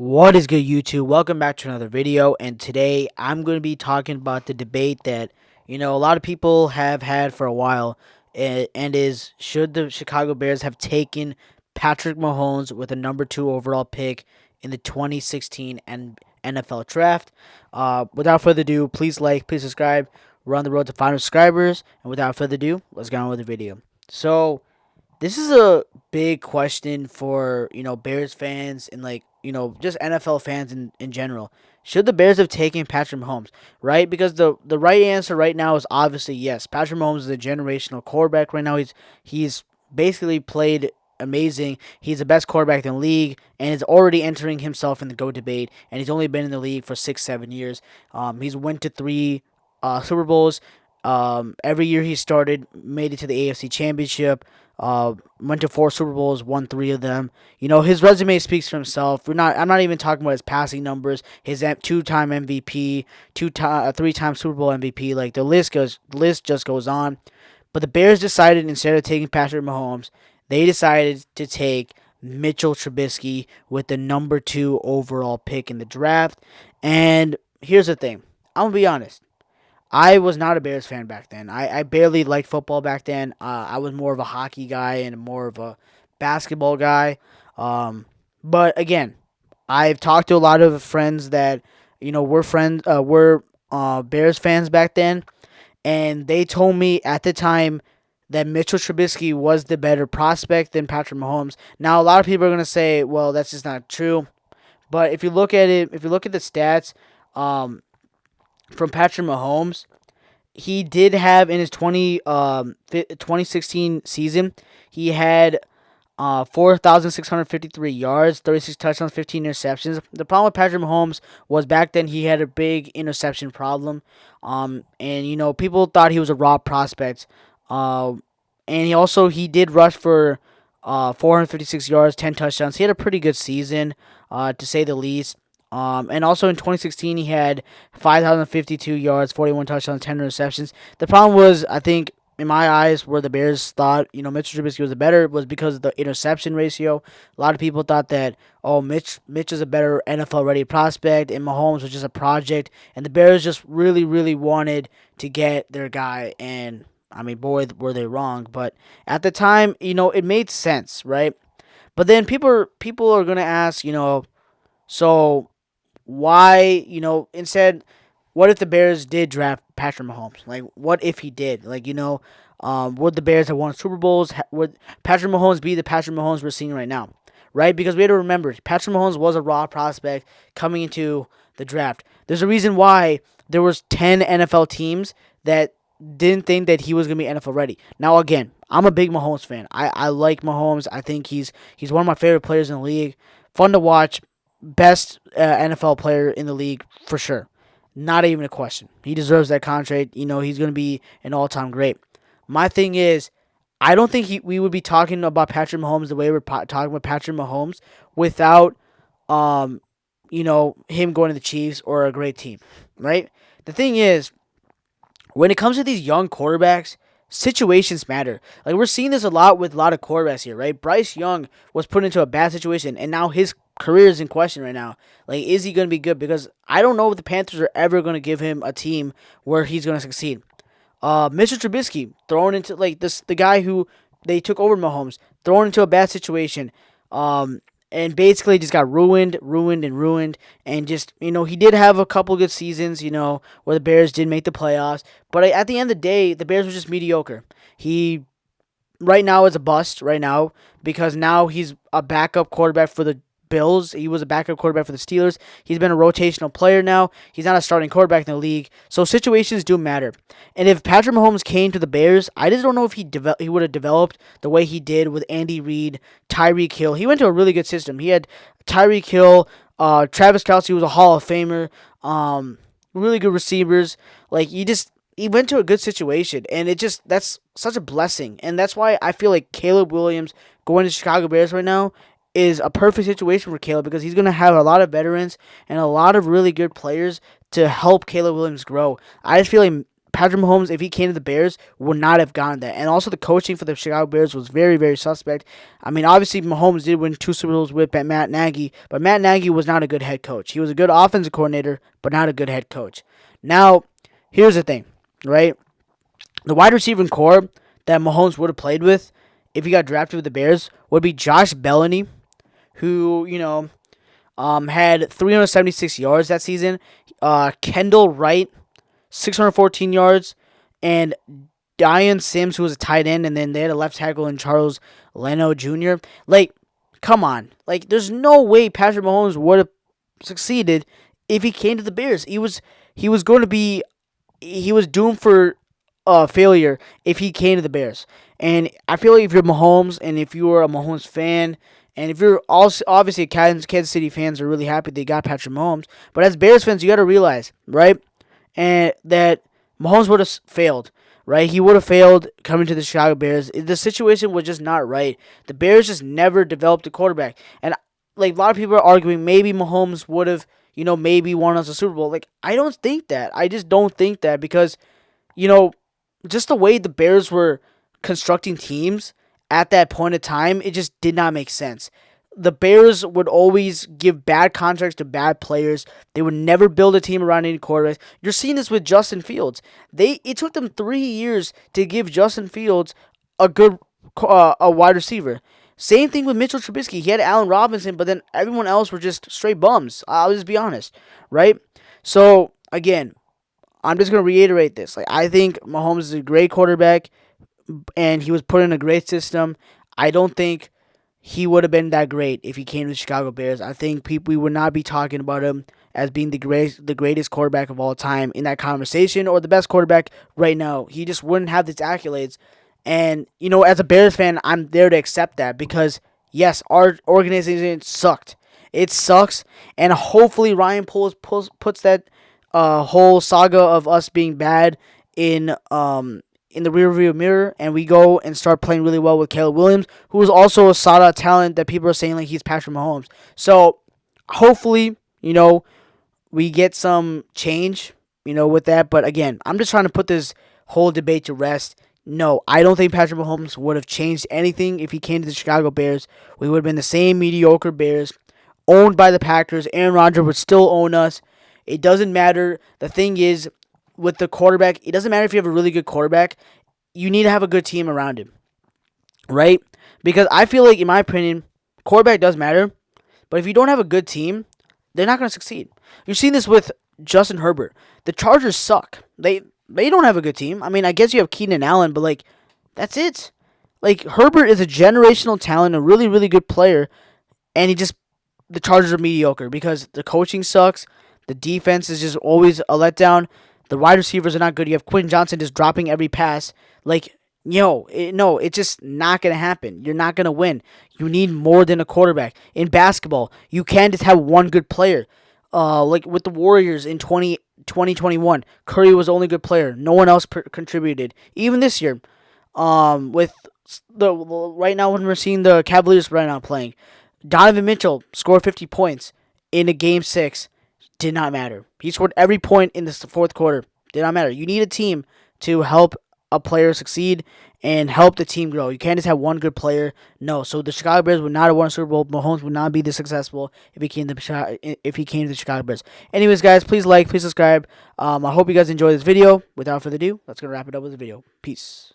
What is good, YouTube? Welcome back to another video, and today I'm going to be talking about the debate that a lot of people have had for a while, and is should the Chicago Bears have taken Patrick Mahomes with a number 2 overall pick in the 2016 NFL Draft? Without further ado, please like, please subscribe. We're on the road to 500 subscribers, and without further ado, let's get on with the video. So this is a big question for, Bears fans and just NFL fans in general. Should the Bears have taken Patrick Mahomes, right? Because the right answer right now is obviously yes. Patrick Mahomes is a generational quarterback right now. He's basically played amazing. He's the best quarterback in the league and is already entering himself in the GOAT debate, and he's only been in the league for 6-7 years. He's went to 3 Super Bowls. Every year he started, made it to the AFC Championship. Went to 4 Super Bowls, won 3 of them. His resume speaks for himself. I'm not even talking about his passing numbers. His 2-time MVP, 3-time Super Bowl MVP. Like the list just goes on. But the Bears decided, instead of taking Patrick Mahomes, they decided to take Mitchell Trubisky with the number 2 overall pick in the draft. And here's the thing. I'm gonna be honest. I was not a Bears fan back then. I barely liked football back then. I was more of a hockey guy and more of a basketball guy. But again, I've talked to a lot of friends that were Bears fans back then, and they told me at the time that Mitchell Trubisky was the better prospect than Patrick Mahomes. Now, a lot of people are gonna say, "Well, that's just not true." But if you look at it, if you look at the stats, from Patrick Mahomes, he did have in his 2016 season, he had 4,653 yards, 36 touchdowns, 15 interceptions. The problem with Patrick Mahomes was back then he had a big interception problem. And people thought he was a raw prospect. And he did rush for 456 yards, 10 touchdowns. He had a pretty good season, to say the least. And also in 2016, he had 5,052 yards, 41 touchdowns, 10 interceptions. The problem was, I think, in my eyes, where the Bears thought, Mitchell Trubisky was the better, was because of the interception ratio. A lot of people thought that, oh, Mitch is a better NFL-ready prospect, and Mahomes was just a project. And the Bears just really, really wanted to get their guy. And, I mean, boy, were they wrong. But at the time, it made sense, right? But then people are going to ask, so why, instead, what if the Bears did draft Patrick Mahomes? Like, what if he did? Like, would the Bears have won Super Bowls? Would Patrick Mahomes be the Patrick Mahomes we're seeing right now? Right? Because we had to remember, Patrick Mahomes was a raw prospect coming into the draft. There's a reason why there was 10 NFL teams that didn't think that he was going to be NFL ready. Now, again, I'm a big Mahomes fan. I like Mahomes. I think he's one of my favorite players in the league. Fun to watch. Best NFL player in the league for sure. Not even a question. He deserves that contract. He's going to be an all-time great. My thing is, I don't think we would be talking about Patrick Mahomes the way we're talking about Patrick Mahomes without, him going to the Chiefs or a great team, right? The thing is, when it comes to these young quarterbacks, situations matter. Like, we're seeing this a lot with a lot of quarterbacks here, right? Bryce Young was put into a bad situation, and now his career is in question right now. Like, is he going to be good? Because I don't know if the Panthers are ever going to give him a team where he's going to succeed. Mr. Trubisky thrown into the guy who they took over Mahomes, thrown into a bad situation. And basically just got ruined, and just he did have a couple good seasons, where the Bears did make the playoffs, but at the end of the day, the Bears were just mediocre. He right now is a bust right now because now he's a backup quarterback for the Bills. He was a backup quarterback for the Steelers. He's been a rotational player now. He's not a starting quarterback in the league. So situations do matter. And if Patrick Mahomes came to the Bears, I just don't know if he would have developed the way he did with Andy Reid, Tyreek Hill. He went to a really good system. He had Tyreek Hill, Travis Kelce was a Hall of Famer, really good receivers. Like, he went to a good situation, and that's such a blessing. And that's why I feel like Caleb Williams going to Chicago Bears right now is a perfect situation for Caleb, because he's going to have a lot of veterans and a lot of really good players to help Caleb Williams grow. I just feel like Patrick Mahomes, if he came to the Bears, would not have gotten that. And also, the coaching for the Chicago Bears was very, very suspect. I mean, obviously, Mahomes did win 2 Super Bowls with Matt Nagy, but Matt Nagy was not a good head coach. He was a good offensive coordinator, but not a good head coach. Now, here's the thing, right? The wide receiving core that Mahomes would have played with if he got drafted with the Bears would be Josh Bellamy, who, had 376 yards that season. Kendall Wright, 614 yards, and Dion Sims, who was a tight end, and then they had a left tackle in Charles Leno Jr. Like, come on. Like, there's no way Patrick Mahomes would have succeeded if he came to the Bears. He was going to be he was doomed for failure if he came to the Bears. And I feel like if you're Mahomes and if you are a Mahomes fan, and if you're also obviously Kansas City fans are really happy they got Patrick Mahomes, but as Bears fans, you got to realize, right, and that Mahomes would have failed. Right, he would have failed coming to the Chicago Bears. The situation was just not right. The Bears just never developed a quarterback, and like a lot of people are arguing, maybe Mahomes would have, maybe won us a Super Bowl. Like, I don't think that. I just don't think that because, you know, just the way the Bears were constructing teams at that point of time, it just did not make sense. The Bears would always give bad contracts to bad players. They would never build a team around any quarterbacks. You're seeing this with Justin Fields. It took them 3 years to give Justin Fields a good a wide receiver. Same thing with Mitchell Trubisky. He had Allen Robinson, but then everyone else were just straight bums. I'll just be honest, right? So again, I'm just gonna reiterate this. Like, I think Mahomes is a great quarterback, and he was put in a great system. I don't think he would have been that great if he came to the Chicago Bears. I think we would not be talking about him as being the greatest quarterback of all time in that conversation, or the best quarterback right now. He just wouldn't have these accolades. And, as a Bears fan, I'm there to accept that because, yes, our organization sucked. It sucks, and hopefully Ryan Poles puts that whole saga of us being bad in the rearview mirror, and we go and start playing really well with Caleb Williams, who is also a sought-out talent that people are saying like he's Patrick Mahomes. So hopefully, we get some change, with that. But again, I'm just trying to put this whole debate to rest. No, I don't think Patrick Mahomes would have changed anything if he came to the Chicago Bears. We would have been the same mediocre Bears, owned by the Packers. Aaron Rodgers would still own us. It doesn't matter. The thing is, with the quarterback, it doesn't matter if you have a really good quarterback. You need to have a good team around him, right? Because I feel like, in my opinion, quarterback does matter. But if you don't have a good team, they're not going to succeed. You've seen this with Justin Herbert. The Chargers suck. They don't have a good team. I mean, I guess you have Keenan Allen, but, like, that's it. Like, Herbert is a generational talent, a really, really good player, and the Chargers are mediocre because the coaching sucks. The defense is just always a letdown. The wide receivers are not good. You have Quentin Johnson just dropping every pass. Like, no, it's just not going to happen. You're not going to win. You need more than a quarterback. In basketball, you can't just have one good player. Like with the Warriors in 2021, Curry was the only good player. No one else contributed. Even this year, with right now when we're seeing the Cavaliers right now playing, Donovan Mitchell scored 50 points in a game 6. Did not matter. He scored every point in the fourth quarter. Did not matter. You need a team to help a player succeed and help the team grow. You can't just have one good player. No. So the Chicago Bears would not have won a Super Bowl. Mahomes would not be this successful if he came to the Chicago Bears. Anyways, guys, please like, please subscribe. I hope you guys enjoyed this video. Without further ado, let's go wrap it up with the video. Peace.